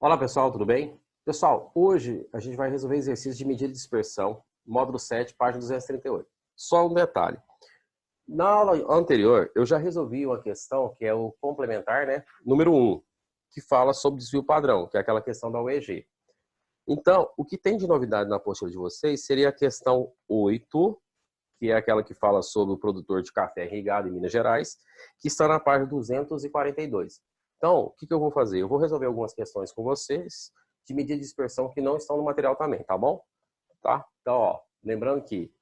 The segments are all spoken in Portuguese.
Olá pessoal, tudo bem? Pessoal, hoje a gente vai resolver exercício de medida de dispersão, módulo 7, página 238. Só um detalhe. Na aula anterior, eu já resolvi uma questão que é o complementar, né? Número 1, que fala sobre desvio padrão, que é aquela questão da UEG. Então, o que tem de novidade na apostila de vocês seria a questão 8, que é aquela que fala sobre o produtor de café irrigado em Minas Gerais, que está na página 242. Então, o que eu vou fazer? Eu vou resolver algumas questões com vocês de medida de dispersão que não estão no material também, tá bom? Tá? Então, ó, lembrando que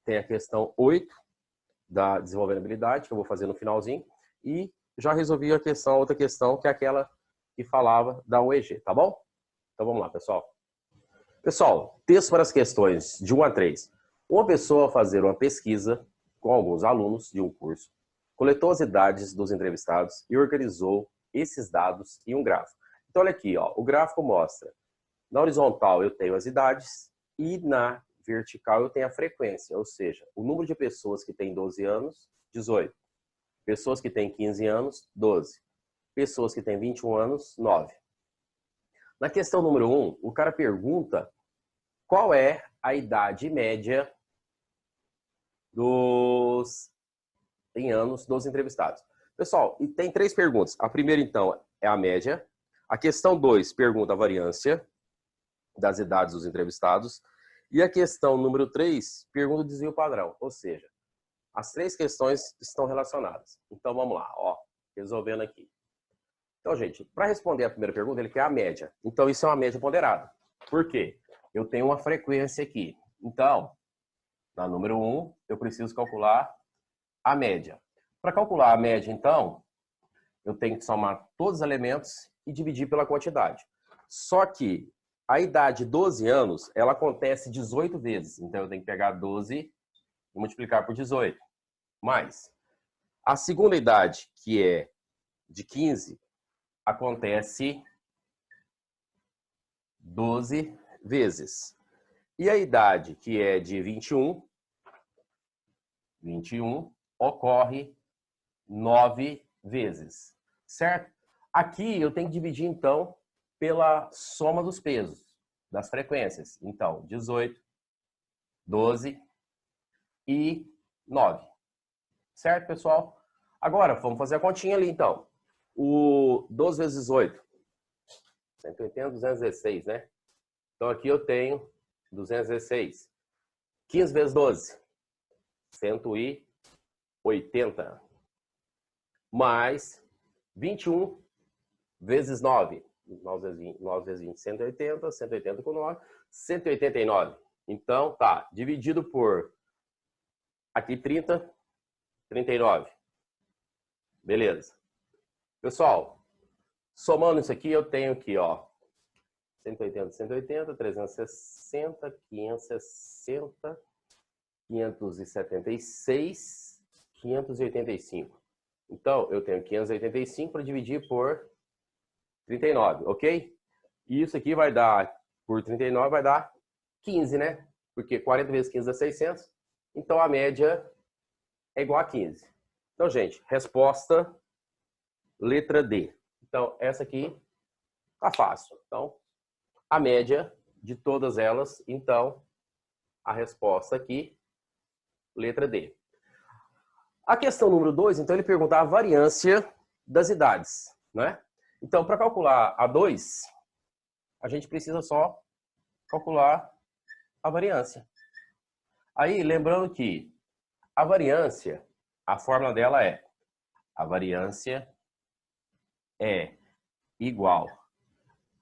tem a questão 8 da desenvolvibilidade, que eu vou fazer no finalzinho, e já resolvi a outra questão, que é aquela que falava da UEG, tá bom? Então, vamos lá, pessoal. Pessoal, texto para as questões de 1 a 3. Uma pessoa, ao fazer uma pesquisa com alguns alunos de um curso, coletou as idades dos entrevistados e organizou esses dados em um gráfico. Então, olha aqui, ó, o gráfico mostra, na horizontal eu tenho as idades e na vertical eu tenho a frequência, ou seja, o número de pessoas que têm 12 anos, 18. Pessoas que têm 15 anos, 12. Pessoas que têm 21 anos, 9. Na questão número 1, o cara pergunta qual é a idade média em anos dos entrevistados. Pessoal, e tem 3 perguntas. A primeira, então, é a média. A questão 2 pergunta a variância das idades dos entrevistados. E a questão número 3 pergunta o desvio padrão. Ou seja, as 3 questões estão relacionadas. Então, vamos lá, ó, resolvendo aqui. Então, gente, para responder a primeira pergunta, ele quer a média. Então, isso é uma média ponderada. Por quê? Eu tenho uma frequência aqui. Então, na número 1, eu preciso calcular a média. Para calcular a média, então, eu tenho que somar todos os elementos e dividir pela quantidade. Só que a idade de 12 anos, ela acontece 18 vezes. Então, eu tenho que pegar 12 e multiplicar por 18. Mais. A segunda idade, que é de 15, acontece 12 vezes. E a idade, que é de 21, ocorre 9 vezes, certo? Aqui eu tenho que dividir, então, pela soma dos pesos, das frequências. Então, 18, 12 e 9. Certo, pessoal? Agora, vamos fazer a continha ali, então. O 12 vezes 18, 180, 216, né? Então, aqui eu tenho 216. 15 vezes 12, 180. Mais 21 vezes 9. 9 vezes 20, 180. 180 com 9, 189. Então, tá. Dividido por aqui 30, 39. Beleza. Pessoal, somando isso aqui, eu tenho aqui, ó. 180, 180, 360, 560, 576, 585. Então, eu tenho 585 para dividir por 39, ok? E isso aqui vai dar, por 39, vai dar 15, né? Porque 40 vezes 15 dá 600. Então, a média é igual a 15. Então, gente, resposta letra D. Então, essa aqui tá fácil. Então, a média de todas elas, então, a resposta aqui, letra D. A questão número 2, então, ele pergunta a variância das idades, né? Então, para calcular a 2, a gente precisa só calcular a variância. Aí, lembrando que a variância, a fórmula dela é, a variância é igual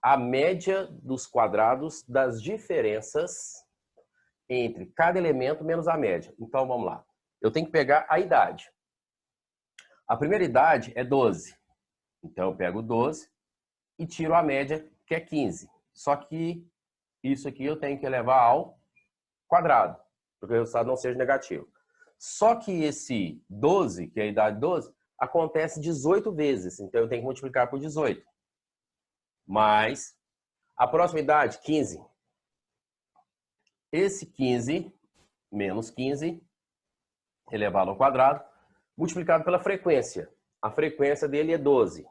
à média dos quadrados das diferenças entre cada elemento menos a média. Então, vamos lá. Eu tenho que pegar a idade. A primeira idade é 12. Então, eu pego 12 e tiro a média, que é 15. Só que isso aqui eu tenho que elevar ao quadrado, para que o resultado não seja negativo. Só que esse 12, que é a idade 12, acontece 18 vezes. Então, eu tenho que multiplicar por 18. Mais a próxima idade, 15. Esse 15 menos 15 elevado ao quadrado, multiplicado pela frequência. A frequência dele é 12.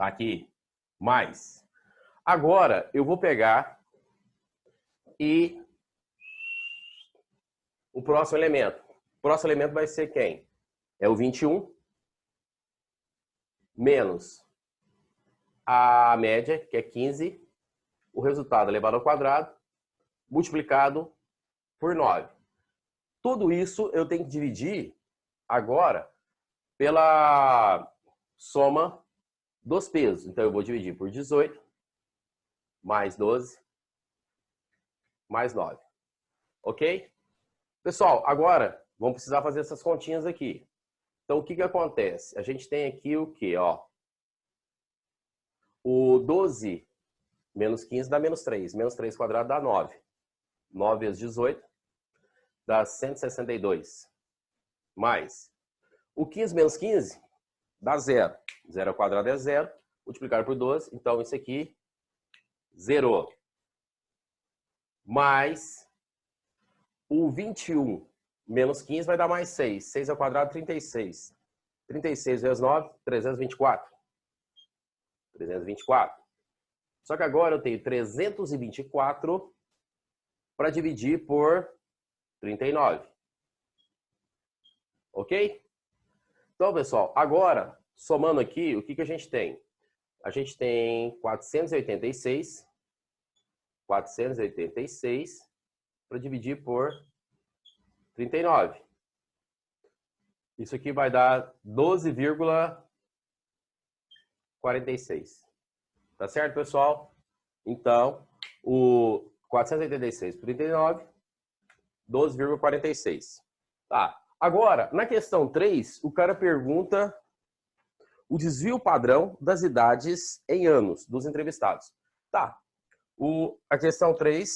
Tá aqui. mais. Agora, eu vou pegar e o próximo elemento. O próximo elemento vai ser quem? É o 21 menos a média, que é 15, o resultado elevado ao quadrado, multiplicado por 9. Tudo isso eu tenho que dividir agora pela soma dos pesos. Então, eu vou dividir por 18, mais 12, mais 9. Ok? Pessoal, agora vamos precisar fazer essas continhas aqui. Então, o que que acontece? A gente tem aqui o quê? Ó, o 12 menos 15 dá menos 3. Menos 3 quadrado dá 9. 9 vezes 18 dá 162. Mais o 15 menos 15 dá 0. 0 ao quadrado é 0. Multiplicado por 12. Então, isso aqui zerou. Mais o 21 menos 15 vai dar mais 6. 6 ao quadrado, 36. 36 vezes 9, 324. 324. Só que agora eu tenho 324 para dividir por 39. Ok? Então, pessoal, agora, somando aqui, o que que a gente tem? A gente tem 486 para dividir por 39. Isso aqui vai dar 12,46. Tá certo, pessoal? Então, o 486 por 39, 12,46. Tá. Agora, na questão 3, o cara pergunta o desvio padrão das idades em anos dos entrevistados. Tá. A questão 3,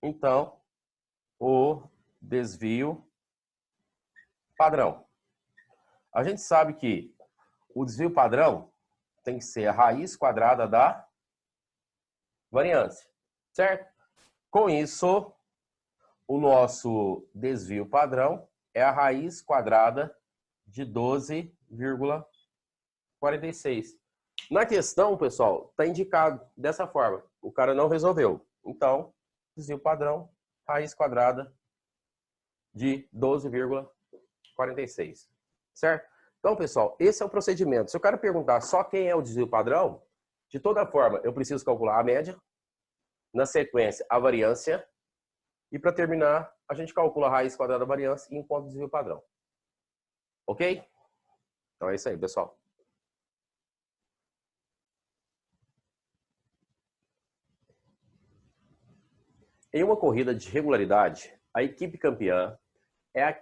então, o desvio padrão. A gente sabe que o desvio padrão tem que ser a raiz quadrada da variância, certo? Com isso, o nosso desvio padrão é a raiz quadrada de 12,46. Na questão, pessoal, está indicado dessa forma. O cara não resolveu. Então, desvio padrão, raiz quadrada de 12,46. Certo? Então, pessoal, esse é o procedimento. Se o cara perguntar só quem é o desvio padrão, de toda forma, eu preciso calcular a média, na sequência, a variância, e para terminar, a gente calcula a raiz quadrada da variância e encontra o desvio padrão. Ok? Então é isso aí, pessoal. Em uma corrida de regularidade, a equipe campeã é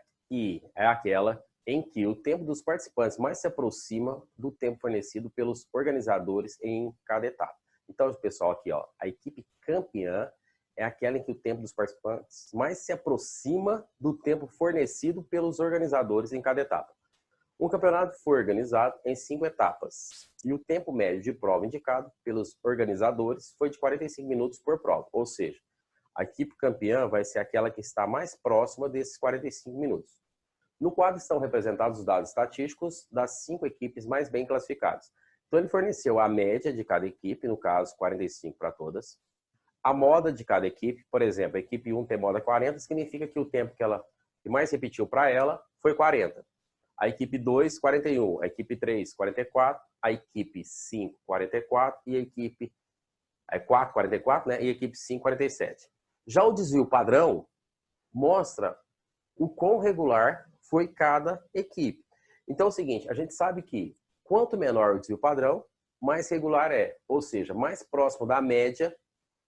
aquela em que o tempo dos participantes mais se aproxima do tempo fornecido pelos organizadores em cada etapa. Então, pessoal, aqui, ó, a equipe campeã é aquela em que o tempo dos participantes mais se aproxima do tempo fornecido pelos organizadores em cada etapa. Um campeonato foi organizado em 5 etapas e o tempo médio de prova indicado pelos organizadores foi de 45 minutos por prova, ou seja, a equipe campeã vai ser aquela que está mais próxima desses 45 minutos. No quadro estão representados os dados estatísticos das 5 equipes mais bem classificadas. Então, ele forneceu a média de cada equipe, no caso, 45 para todas. A moda de cada equipe, por exemplo, a equipe 1 tem moda 40, significa que o tempo que mais repetiu para ela foi 40. A equipe 2, 41. A equipe 3, 44. A equipe 5, 44. E a equipe 4, 44, né? E a equipe 5, 47. Já o desvio padrão mostra o quão regular foi cada equipe. Então é o seguinte, a gente sabe que quanto menor o desvio padrão, mais regular é. Ou seja, mais próximo da média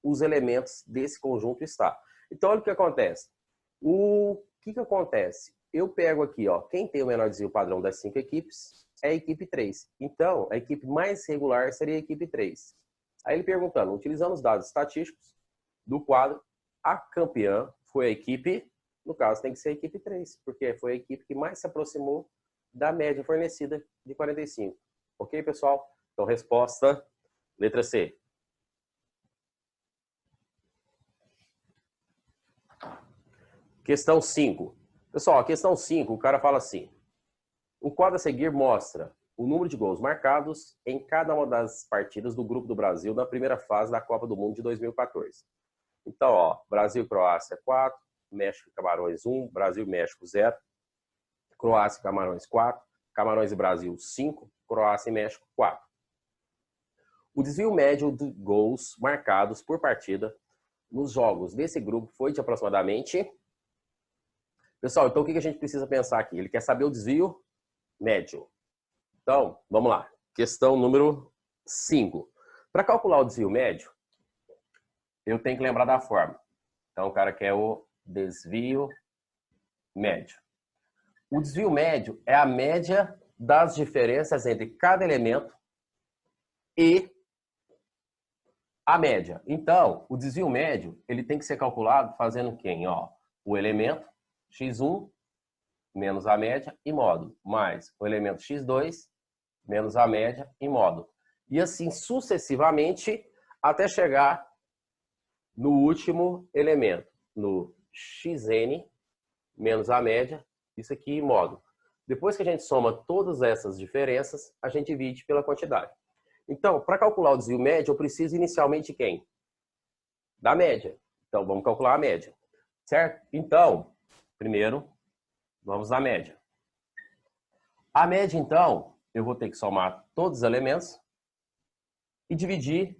os elementos desse conjunto está. Então olha o que acontece. O que acontece? Eu pego aqui, ó, quem tem o menor desvio padrão das 5 equipes é a equipe 3. Então, a equipe mais regular seria a equipe 3. Aí ele perguntando, utilizando os dados estatísticos do quadro, a campeã foi a equipe, no caso tem que ser a equipe 3, porque foi a equipe que mais se aproximou da média fornecida de 45. Ok, pessoal? Então, resposta, letra C. Questão 5. Pessoal, a questão 5, o cara fala assim. O quadro a seguir mostra o número de gols marcados em cada uma das partidas do Grupo do Brasil na primeira fase da Copa do Mundo de 2014. Então, ó, Brasil e Croácia 4, México e Camarões 1, Brasil e México 0, Croácia e Camarões 4, Camarões e Brasil 5, Croácia e México 4. O desvio médio de gols marcados por partida nos jogos desse grupo foi de aproximadamente... Pessoal, então o que a gente precisa pensar aqui? Ele quer saber o desvio médio. Então, vamos lá. Questão número 5. Para calcular o desvio médio, eu tenho que lembrar da fórmula. Então, o cara quer o desvio médio. O desvio médio é a média das diferenças entre cada elemento e a média. Então, o desvio médio, ele tem que ser calculado fazendo quem? Ó, o elemento x1 menos a média e módulo, mais o elemento x2 menos a média e módulo. E assim sucessivamente até chegar no último elemento, no xn menos a média, isso aqui e módulo. Depois que a gente soma todas essas diferenças, a gente divide pela quantidade. Então, para calcular o desvio médio, eu preciso inicialmente de quem? Da média. Então, vamos calcular a média. Certo? Então, primeiro, vamos na média. A média, então, eu vou ter que somar todos os elementos e dividir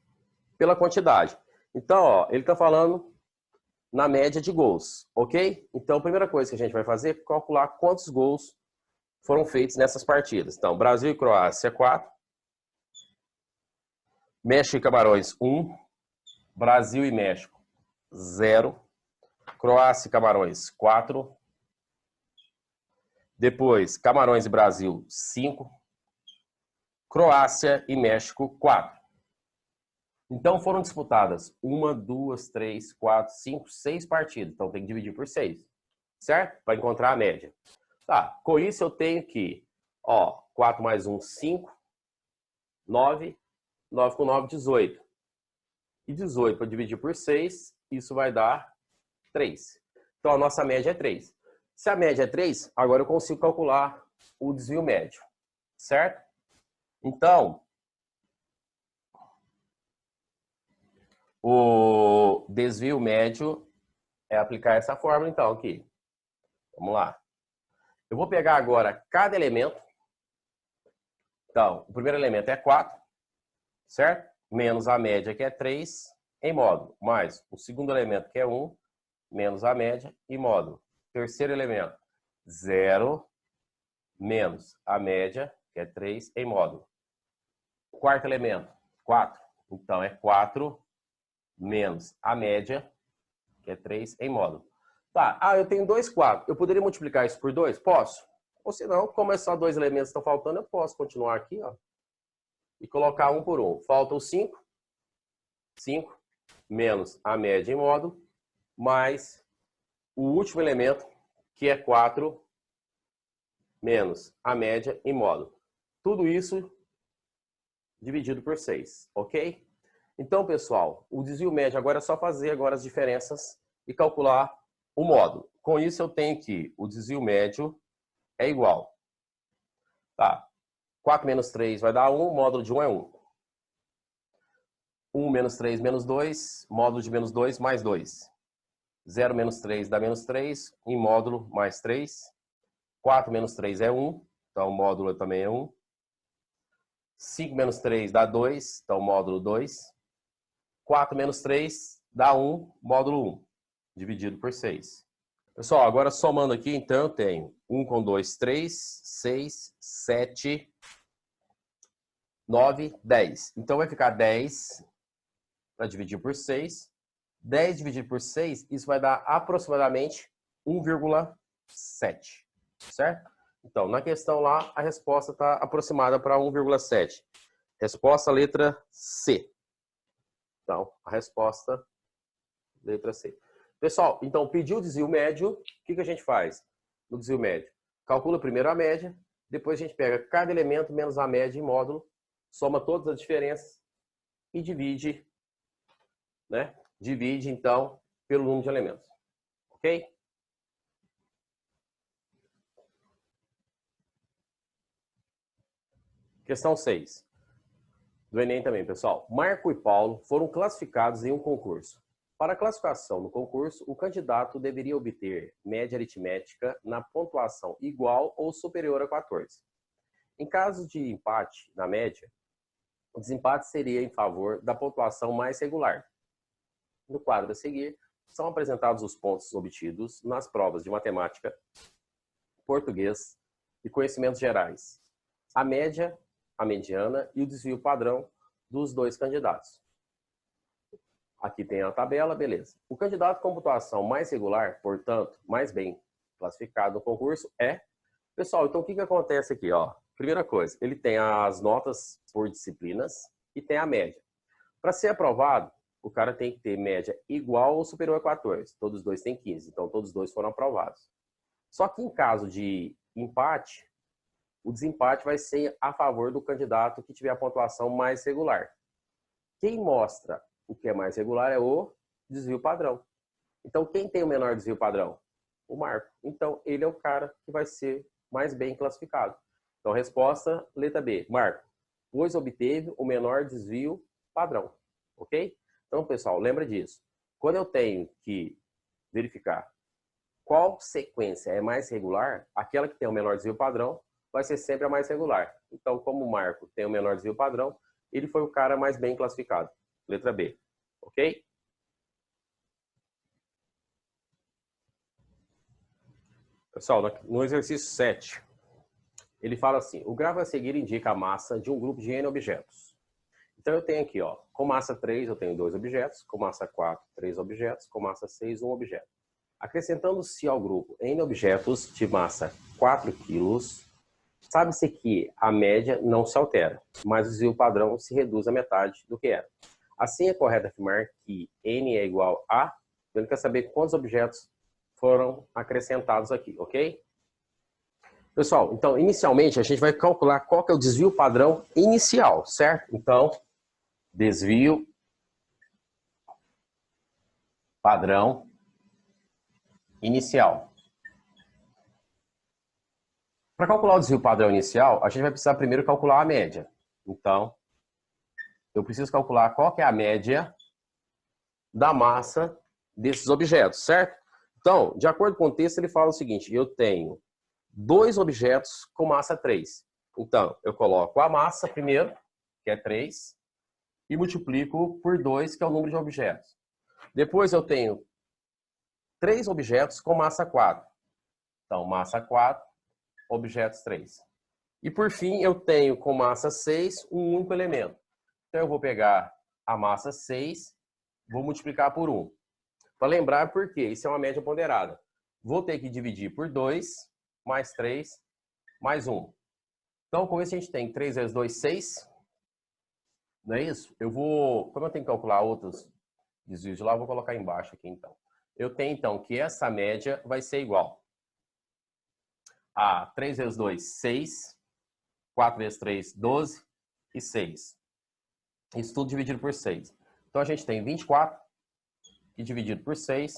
pela quantidade. Então, ó, ele está falando na média de gols, ok? Então, a primeira coisa que a gente vai fazer é calcular quantos gols foram feitos nessas partidas. Então, Brasil e Croácia, 4. México e Camarões, 1. Brasil e México, 0. Croácia e Camarões, 4. Depois, Camarões e Brasil, 5. Croácia e México, 4. Então, foram disputadas 1, 2, 3, 4, 5, 6 partidas. Então, tem que dividir por 6, certo? Para encontrar a média. Tá, com isso eu tenho que, ó, 4 mais 1, 5. 9. 9 com 9, 18. E 18 para dividir por 6, isso vai dar 3. Então, a nossa média é 3. Se a média é 3, agora eu consigo calcular o desvio médio, certo? Então, o desvio médio é aplicar essa fórmula, então, aqui. Vamos lá. Eu vou pegar agora cada elemento. Então, o primeiro elemento é 4, certo? Menos a média, que é 3, em módulo. Mais o segundo elemento, que é 1, menos a média, e módulo. Terceiro elemento, 0, menos a média, que é 3, em módulo. Quarto elemento, 4. Então, é 4 menos a média, que é 3, em módulo. Tá, eu tenho 2, 4. Eu poderia multiplicar isso por 2? Posso. Ou se não, como é só 2 elementos que estão faltando, eu posso continuar aqui, ó, e colocar 1 por 1. Faltam 5. 5 menos a média em módulo, mais o último elemento, que é 4 menos a média em módulo. Tudo isso dividido por 6, ok? Então, pessoal, o desvio médio agora é só fazer agora as diferenças e calcular o módulo. Com isso, eu tenho que o desvio médio é igual. Tá. 4 menos 3 vai dar 1, o módulo de 1 é 1. 1 menos 3 menos 2, módulo de menos 2 mais 2. 0 menos 3 dá menos 3, em módulo mais 3. 4 menos 3 é 1, então o módulo também é 1. 5 menos 3 dá 2, então módulo 2. 4 menos 3 dá 1, módulo 1, dividido por 6. Pessoal, agora somando aqui, então eu tenho 1 com 2, 3, 6, 7, 9, 10. Então vai ficar 10 para dividir por 6. 10 dividido por 6, isso vai dar aproximadamente 1,7, certo? Então, na questão lá, a resposta está aproximada para 1,7. Resposta letra C. Então, a resposta letra C. Pessoal, então, pediu o desvio médio, o que a gente faz no desvio médio? Calcula primeiro a média, depois a gente pega cada elemento menos a média em módulo, soma todas as diferenças e divide, né? Divide, então, pelo número de elementos. Ok? Questão 6. Do Enem também, pessoal. Marco e Paulo foram classificados em um concurso. Para a classificação no concurso, o candidato deveria obter média aritmética na pontuação igual ou superior a 14. Em caso de empate na média, o desempate seria em favor da pontuação mais regular. No quadro a seguir, são apresentados os pontos obtidos nas provas de matemática, português e conhecimentos gerais, a média, a mediana e o desvio padrão dos dois candidatos. Aqui tem a tabela, beleza. O candidato com pontuação mais regular, portanto, mais bem classificado no concurso é... Pessoal, então o que acontece aqui? Ó? Primeira coisa, ele tem as notas por disciplinas e tem a média. Para ser aprovado, o cara tem que ter média igual ou superior a 14. Todos os dois têm 15, então todos os dois foram aprovados. Só que em caso de empate, o desempate vai ser a favor do candidato que tiver a pontuação mais regular. Quem mostra o que é mais regular é o desvio padrão. Então, quem tem o menor desvio padrão? O Marco. Então, ele é o cara que vai ser mais bem classificado. Então, resposta, letra B, Marco, pois obteve o menor desvio padrão. Ok? Então, pessoal, lembra disso. Quando eu tenho que verificar qual sequência é mais regular, aquela que tem o menor desvio padrão vai ser sempre a mais regular. Então, como o Marco tem o menor desvio padrão, ele foi o cara mais bem classificado. Letra B. Ok? Pessoal, no exercício 7, ele fala assim, o gráfico a seguir indica a massa de um grupo de N objetos. Então, eu tenho aqui, ó, com massa 3, eu tenho 2 objetos, com massa 4, 3 objetos, com massa 6, 1 objeto. Acrescentando-se ao grupo N objetos de massa 4 kg, sabe-se que a média não se altera, mas o desvio padrão se reduz à metade do que era. Assim, é correto afirmar que N é igual a... Ele quer saber quantos objetos foram acrescentados aqui, ok? Pessoal, então, inicialmente, a gente vai calcular qual que é o desvio padrão inicial, certo? Então, desvio padrão inicial. Para calcular o desvio padrão inicial, a gente vai precisar primeiro calcular a média. Então, eu preciso calcular qual que é a média da massa desses objetos, certo? Então, de acordo com o texto, ele fala o seguinte, eu tenho 2 objetos com massa 3. Então, eu coloco a massa primeiro, que é 3, e multiplico por 2, que é o número de objetos. Depois eu tenho 3 objetos com massa 4. Então, massa 4, objetos 3. E por fim, eu tenho com massa 6 um único elemento. Então, eu vou pegar a massa 6, vou multiplicar por 1. Para lembrar por quê? Isso é uma média ponderada. Vou ter que dividir por 2, mais 3, mais 1. Então, com isso, a gente tem 3 vezes 2, 6. Não é isso? Como eu tenho que calcular outros desvios de lá, eu vou colocar embaixo aqui, então. Eu tenho, então, que essa média vai ser igual a 3 vezes 2, 6. 4 vezes 3, 12. E 6. Isso tudo dividido por 6. Então, a gente tem 24. E dividido por 6.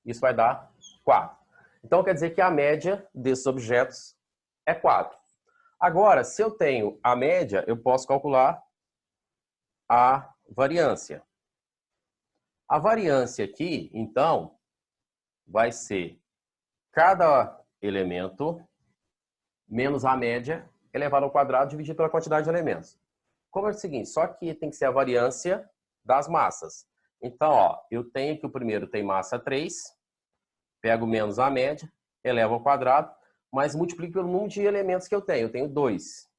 Isso vai dar 4. Então, quer dizer que a média desses objetos é 4. Agora, se eu tenho a média, eu posso calcular a variância. A variância aqui, então, vai ser cada elemento menos a média elevado ao quadrado dividido pela quantidade de elementos. Como é o seguinte, só que tem que ser a variância das massas. Então, ó, eu tenho que o primeiro tem massa 3, pego menos a média, elevo ao quadrado, mas multiplico pelo número de elementos que eu tenho. Eu tenho 2.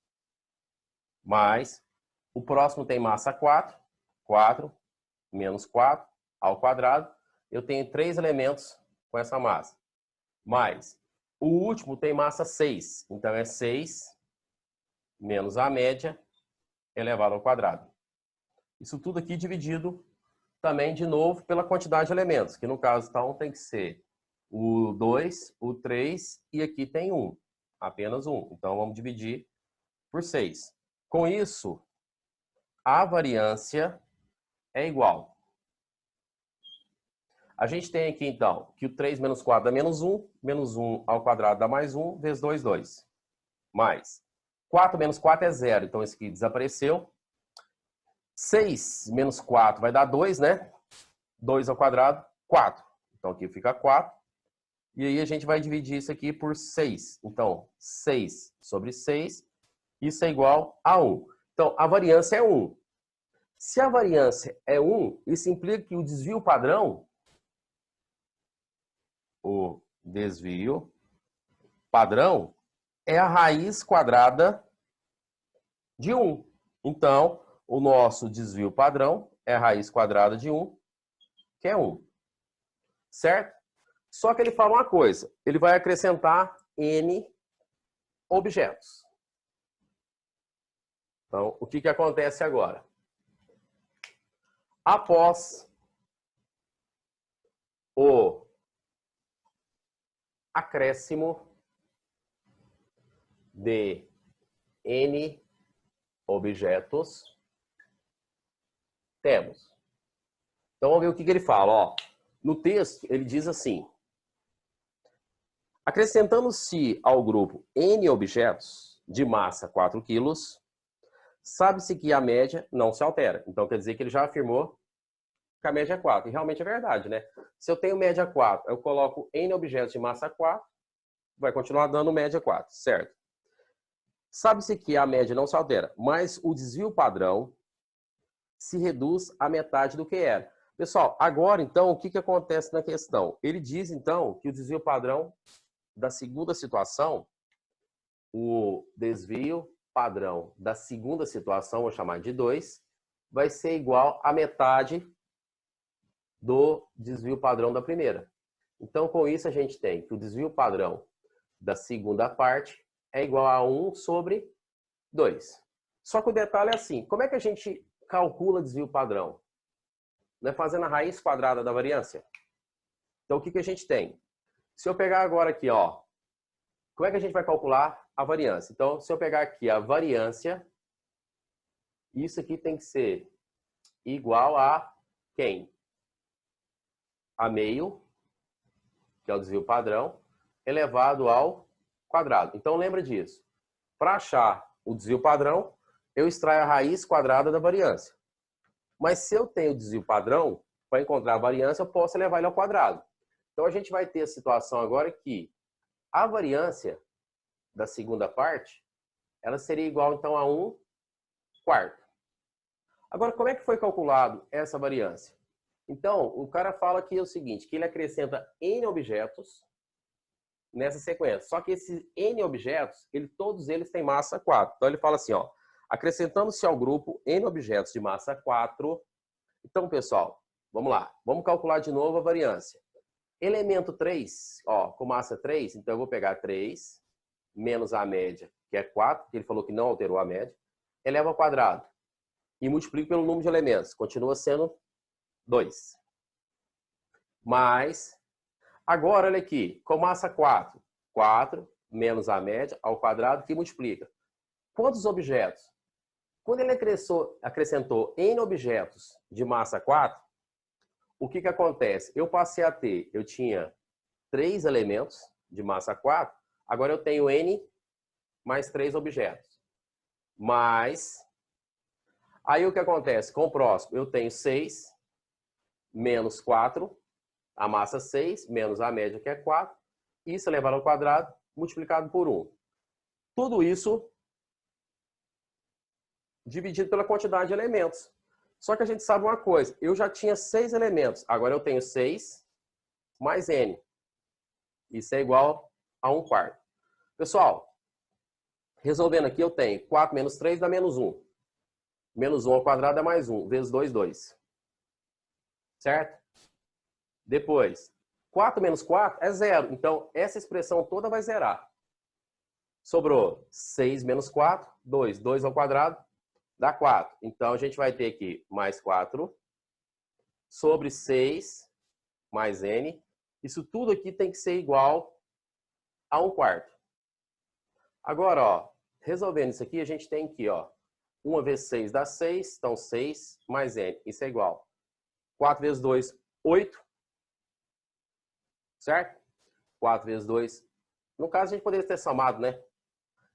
Mais, o próximo tem massa 4, 4 menos 4 ao quadrado. Eu tenho 3 elementos com essa massa. Mais, o último tem massa 6. Então, é 6 menos a média elevado ao quadrado. Isso tudo aqui dividido também, de novo, pela quantidade de elementos, que no caso, então, tem que ser o 2, o 3 e aqui tem 1. Apenas 1. Então, vamos dividir por 6. Com isso, a variância é igual. A gente tem aqui, então, que o 3 menos 4 dá menos 1 ao quadrado dá mais 1, vezes 2, 2. Mais 4 menos 4 é 0, então esse aqui desapareceu. 6 menos 4 vai dar 2, né? 2 ao quadrado, 4. Então aqui fica 4. E aí a gente vai dividir isso aqui por 6. Então, 6 sobre 6, isso é igual a 1. Então, a variância é 1. Se a variância é 1, isso implica que o desvio padrão, o desvio padrão, é a raiz quadrada de 1. Então, o nosso desvio padrão é a raiz quadrada de 1, que é 1. Certo? Só que ele fala uma coisa, ele vai acrescentar N objetos. Então, o que acontece agora? Após o acréscimo de N objetos, temos. Então, vamos ver o que ele fala. Ó, no texto, ele diz assim: acrescentando-se ao grupo N objetos de massa 4 kg, sabe-se que a média não se altera. Então, quer dizer que ele já afirmou que a média é 4. E realmente é verdade, né? Se eu tenho média 4, eu coloco N objetos de massa 4, vai continuar dando média 4, certo? Sabe-se que a média não se altera, mas o desvio padrão se reduz à metade do que era. Pessoal, agora, então, o que acontece na questão? Ele diz, então, que o desvio padrão da segunda situação, o desvio padrão da segunda situação, vou chamar de 2, vai ser igual à metade do desvio padrão da primeira. Então, com isso, a gente tem que o desvio padrão da segunda parte é igual a 1 sobre 2. Só que o detalhe é assim, como é que a gente calcula desvio padrão? Não é fazendo a raiz quadrada da variância? Então, o que a gente tem? Se eu pegar agora aqui, ó, como é que a gente vai calcular a variância? Então, se eu pegar aqui a variância, isso aqui tem que ser igual a quem? A meio, que é o desvio padrão, elevado ao quadrado. Então, lembra disso. Para achar o desvio padrão, eu extraio a raiz quadrada da variância. Mas se eu tenho o desvio padrão, para encontrar a variância, eu posso elevar ele ao quadrado. Então, a gente vai ter a situação agora que a variância da segunda parte, ela seria igual, então, a 1 quarto. Agora, como é que foi calculado essa variância? Então, o cara fala aqui o seguinte, que ele acrescenta N objetos nessa sequência. Só que esses N objetos, todos eles têm massa 4. Então, ele fala assim, ó, acrescentando-se ao grupo N objetos de massa 4. Então, pessoal, vamos lá. Vamos calcular de novo a variância. Elemento 3, ó, com massa 3, então eu vou pegar 3 menos a média, que é 4, que ele falou que não alterou a média, eleva ao quadrado e multiplico pelo número de elementos. Continua sendo 2. Mas, agora, olha aqui, com massa 4, 4 menos a média ao quadrado, que multiplica. Quantos objetos? Quando ele acrescentou N objetos de massa 4, o que acontece? Eu passei a ter, eu tinha 3 elementos de massa 4, agora eu tenho N mais 3 objetos. Mas, aí o que acontece? Com o próximo, eu tenho 6 menos 4, a massa 6, menos a média, que é 4, isso elevado ao quadrado, multiplicado por 1. Tudo isso dividido pela quantidade de elementos. Só que a gente sabe uma coisa, eu já tinha 6 elementos, agora eu tenho 6 mais N. Isso é igual a 1 quarto. Pessoal, resolvendo aqui, eu tenho 4 menos 3 dá menos 1. Menos 1 ao quadrado é mais 1, vezes 2, 2. Certo? Depois, 4 menos 4 é 0. Então, essa expressão toda vai zerar. Sobrou 6 menos 4, 2. 2 ao quadrado dá 4. Então, a gente vai ter aqui mais 4 sobre 6 mais N. Isso tudo aqui tem que ser igual a 1 quarto. Agora, ó, resolvendo isso aqui, a gente tem aqui, ó, 1 vezes 6 dá 6, então 6 mais N. Isso é igual. 4 vezes 2, 8. Certo? 4 vezes 2. No caso, a gente poderia ter somado, né?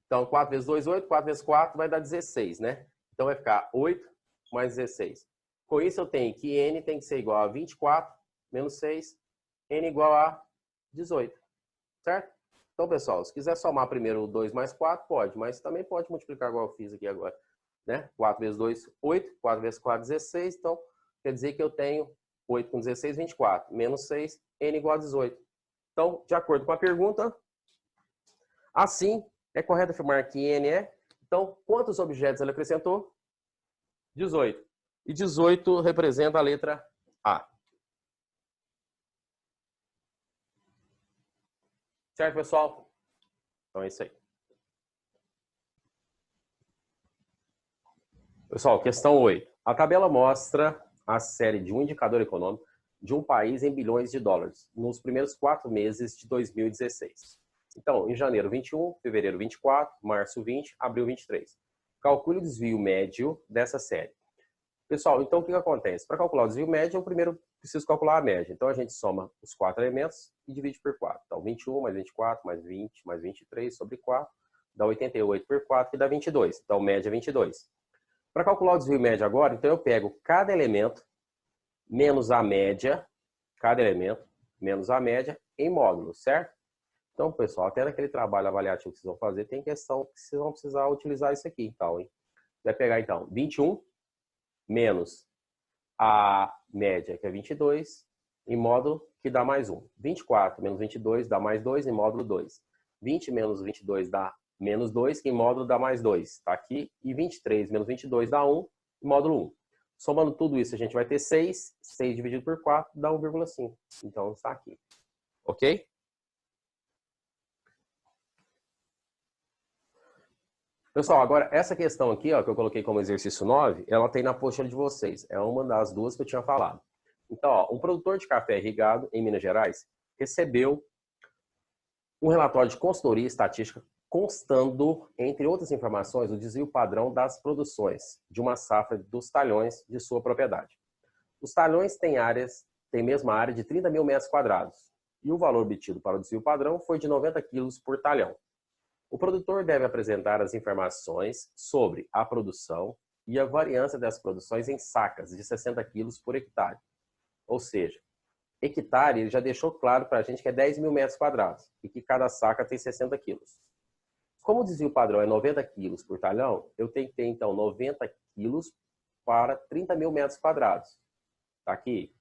Então, 4 vezes 2, 8. 4 vezes 4 vai dar 16, né? Então, vai ficar 8 mais 16. Com isso, eu tenho que n tem que ser igual a 24 menos 6, n igual a 18, certo? Então, pessoal, se quiser somar primeiro o 2 mais 4, pode, mas também pode multiplicar igual eu fiz aqui agora, né? 4 vezes 2, 8, 4 vezes 4, 16, então quer dizer que eu tenho 8 com 16, 24, menos 6, n igual a 18. Então, de acordo com a pergunta, assim, é correto afirmar que n é. Então, quantos objetos ele acrescentou? 18. E 18 representa a letra A. Certo, pessoal? Então é isso aí. Pessoal, questão 8. A tabela mostra a série de um indicador econômico de um país em bilhões de dólares nos primeiros 4 meses de 2016. Então, em janeiro 21, fevereiro 24, março 20, abril 23. Calcule o desvio médio dessa série. Pessoal, então o que acontece? Para calcular o desvio médio, eu primeiro preciso calcular a média. Então a gente soma os 4 elementos e divide por 4. Então 21 mais 24 mais 20 mais 23 sobre 4 dá 88 por 4, que dá 22. Então média é 22. Para calcular o desvio médio agora, então eu pego cada elemento menos a média, cada elemento menos a média em módulos, certo? Então, pessoal, até naquele trabalho avaliativo que vocês vão fazer, tem questão que vocês vão precisar utilizar isso aqui, então, hein? Vai pegar, então, 21 menos a média, que é 22, em módulo, que dá mais 1. 24 menos 22 dá mais 2, em módulo 2. 20 menos 22 dá menos 2, que em módulo dá mais 2. Está aqui. E 23 menos 22 dá 1, em módulo 1. Somando tudo isso, a gente vai ter 6. 6 dividido por 4 dá 1,5. Então, está aqui. Ok? Pessoal, agora essa questão aqui, ó, que eu coloquei como exercício 9, ela tem na apostila de vocês. É uma das duas que eu tinha falado. Então, ó, um produtor de café irrigado em Minas Gerais recebeu um relatório de consultoria estatística constando, entre outras informações, o desvio padrão das produções de uma safra dos talhões de sua propriedade. Os talhões têm mesma área de 30 mil metros quadrados e o valor obtido para o desvio padrão foi de 90 quilos por talhão. O produtor deve apresentar as informações sobre a produção e a variância das produções em sacas de 60 quilos por hectare. Ou seja, hectare ele já deixou claro para a gente que é 10 mil metros quadrados e que cada saca tem 60 quilos. Como o desvio padrão é 90 quilos por talhão, eu tenho que ter então 90 quilos para 30 mil metros quadrados. Tá aqui.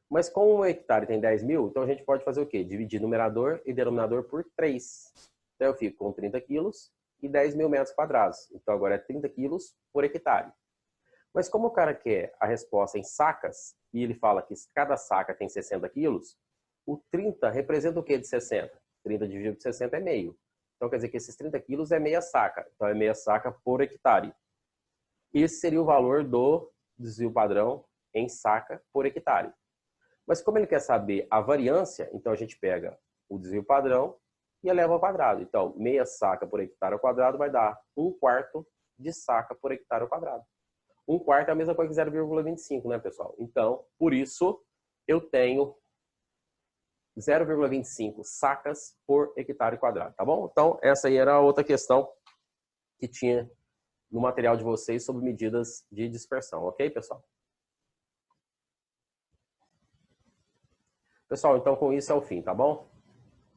Mas como um hectare tem 10 mil, então a gente pode fazer o quê? Dividir numerador e denominador por 3. Então eu fico com 30 quilos e 10 mil metros quadrados. Então agora é 30 quilos por hectare. Mas como o cara quer a resposta em sacas, e ele fala que cada saca tem 60 quilos, o 30 representa o que de 60? 30 dividido por 60 é meio. Então quer dizer que esses 30 quilos é meia saca. Então é meia saca por hectare. Esse seria o valor do desvio padrão em saca por hectare. Mas como ele quer saber a variância, então a gente pega o desvio padrão e eleva ao quadrado. Então, meia saca por hectare ao quadrado vai dar 1/4 de saca por hectare ao quadrado. 1/4 é a mesma coisa que 0,25, né, pessoal? Então, por isso, eu tenho 0,25 sacas por hectare quadrado, tá bom? Então, essa aí era a outra questão que tinha no material de vocês sobre medidas de dispersão, ok, pessoal? Pessoal, então com isso é o fim, tá bom?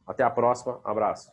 Até a próxima, abraço.